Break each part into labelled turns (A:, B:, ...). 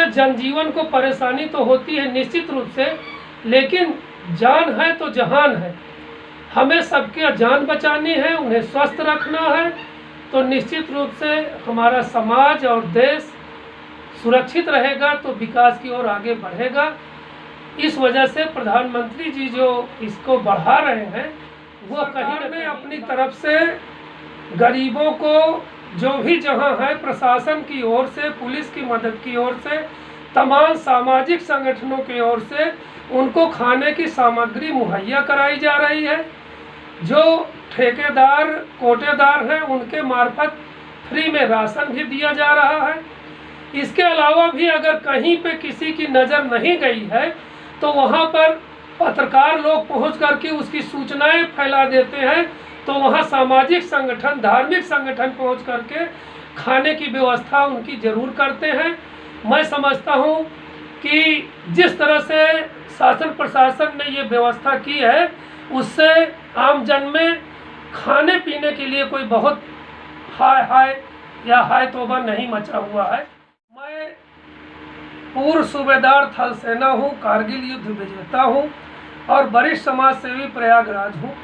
A: से जनजीवन को परेशानी तो होती है निश्चित रूप से, लेकिन जान है तो जहान है। हमें सबके जान बचानी है, उन्हें स्वस्थ रखना है, तो निश्चित रूप से हमारा समाज और देश सुरक्षित रहेगा तो विकास की ओर आगे बढ़ेगा। इस वजह से प्रधानमंत्री जी जो इसको बढ़ा रहे हैं, वो कहीं में अपनी तरफ से गरीबों को जो भी जहां है प्रशासन की ओर से, पुलिस की मदद की ओर से, तमाम सामाजिक संगठनों की ओर से उनको खाने की सामग्री मुहैया कराई जा रही है। जो ठेकेदार कोटेदार हैं उनके मार्फत फ्री में राशन भी दिया जा रहा है। इसके अलावा भी अगर कहीं पे किसी की नज़र नहीं गई है तो वहाँ पर पत्रकार लोग पहुँच करके उसकी सूचनाएं फैला देते हैं, तो वहाँ सामाजिक संगठन, धार्मिक संगठन पहुँच करके खाने की व्यवस्था उनकी ज़रूर करते हैं। मैं समझता हूँ कि जिस तरह से शासन प्रशासन ने ये व्यवस्था की है, उससे आम जन में खाने पीने के लिए कोई बहुत हाय तौबा नहीं मचा हुआ है। मैं पूर्व सूबेदार थल सेना हूँ, कारगिल युद्ध विजेता हूँ और वरिष्ठ समाज सेवी प्रयागराज हूँ।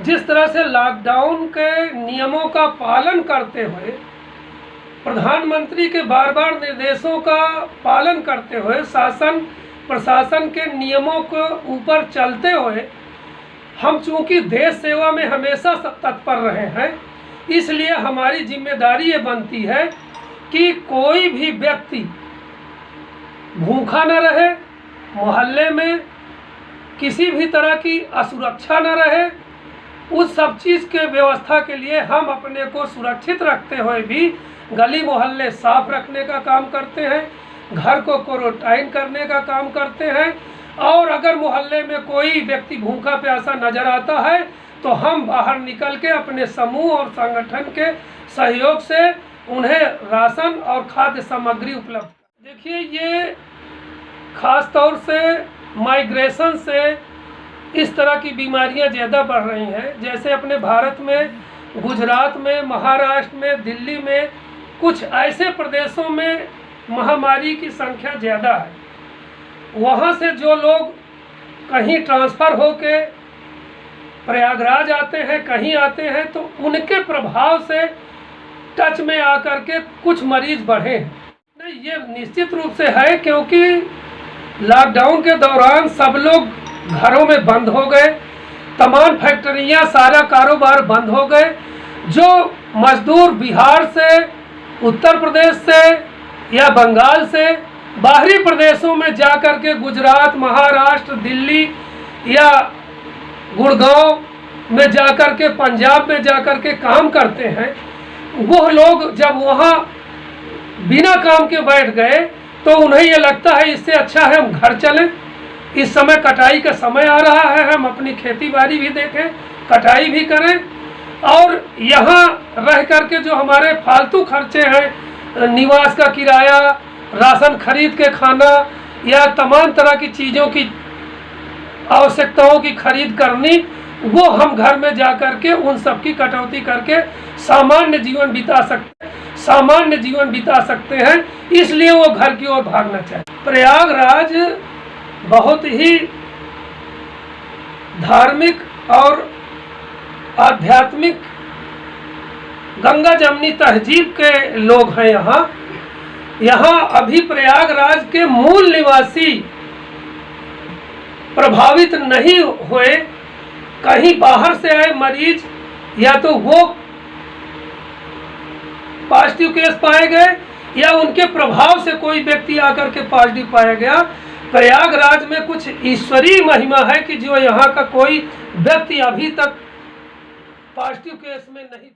A: जिस तरह से लॉकडाउन के नियमों का पालन करते हुए, प्रधानमंत्री के बार बार निर्देशों का पालन करते हुए, शासन प्रशासन के नियमों को ऊपर चलते हुए हम चूंकि देश सेवा में हमेशा तत्पर रहे हैं, इसलिए हमारी जिम्मेदारी ये बनती है कि कोई भी व्यक्ति भूखा न रहे, मोहल्ले में किसी भी तरह की असुरक्षा न रहे। उस सब चीज़ के व्यवस्था के लिए हम अपने को सुरक्षित रखते हुए भी गली मोहल्ले साफ रखने का काम करते हैं, घर को क्वारंटाइन करने का काम करते हैं, और अगर मोहल्ले में कोई व्यक्ति भूखा प्यासा नज़र आता है तो हम बाहर निकल के अपने समूह और संगठन के सहयोग से उन्हें राशन और खाद्य सामग्री उपलब्ध। देखिए, ये ख़ास तौर से माइग्रेशन से इस तरह की बीमारियां ज़्यादा बढ़ रही हैं। जैसे अपने भारत में गुजरात में, महाराष्ट्र में, दिल्ली में, कुछ ऐसे प्रदेशों में महामारी की संख्या ज़्यादा है। वहाँ से जो लोग कहीं ट्रांसफ़र होके प्रयागराज आते हैं, कहीं आते हैं, तो उनके प्रभाव से टच में आकर के कुछ मरीज बढ़े हैं। नहीं, ये निश्चित रूप से है, क्योंकि लॉकडाउन के दौरान सब लोग घरों में बंद हो गए, तमाम फैक्ट्रियां, सारा कारोबार बंद हो गए। जो मजदूर बिहार से, उत्तर प्रदेश से या बंगाल से बाहरी प्रदेशों में जा कर के गुजरात, महाराष्ट्र, दिल्ली या गुड़गांव में जा कर के, पंजाब में जा कर के काम करते हैं, वो लोग जब वहाँ बिना काम के बैठ गए तो उन्हें ये लगता है इससे अच्छा है हम घर चलें। इस समय कटाई का समय आ रहा है, हम अपनी खेती बाड़ी भी देखें, कटाई भी करें, और यहाँ रह करके जो हमारे फालतू खर्चे हैं, निवास का किराया, राशन खरीद के खाना या तमाम तरह की चीज़ों की आवश्यकताओं की खरीद करनी, वो हम घर में जा कर के उन सब की कटौती करके सामान्य जीवन बिता सकते हैं। इसलिए वो घर की ओर भागना चाहिए। प्रयागराज बहुत ही धार्मिक और आध्यात्मिक गंगा जमनी तहजीब के लोग हैं। यहाँ अभी प्रयागराज के मूल निवासी प्रभावित नहीं हुए। कहीं बाहर से आए मरीज या तो वो पॉजिटिव केस पाए गए या उनके प्रभाव से कोई व्यक्ति आकर के पॉजिटिव पाया गया। प्रयागराज में कुछ ईश्वरीय महिमा है कि जो यहाँ का कोई व्यक्ति अभी तक पॉजिटिव केस में नहीं